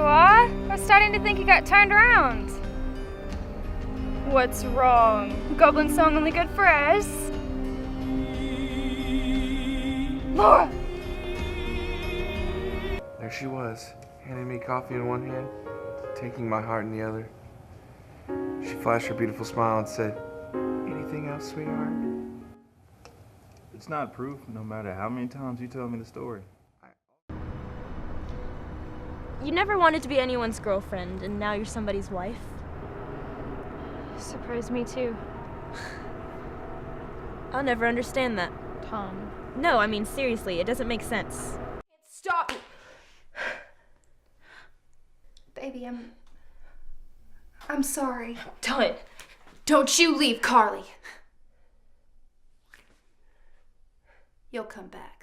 are. We're starting to think you got turned around. What's wrong? Goblin song only good for us? Laura! There she was, handing me coffee in one hand, taking my heart in the other. She flashed her beautiful smile and said, "Anything else, sweetheart?" It's not proof, no matter how many times you tell me the story. You never wanted to be anyone's girlfriend, and now you're somebody's wife? Surprised me too. I'll never understand that. Tom. No, I mean seriously, it doesn't make sense. Stop! Baby, I'm sorry. Don't you leave, Carly. You'll come back.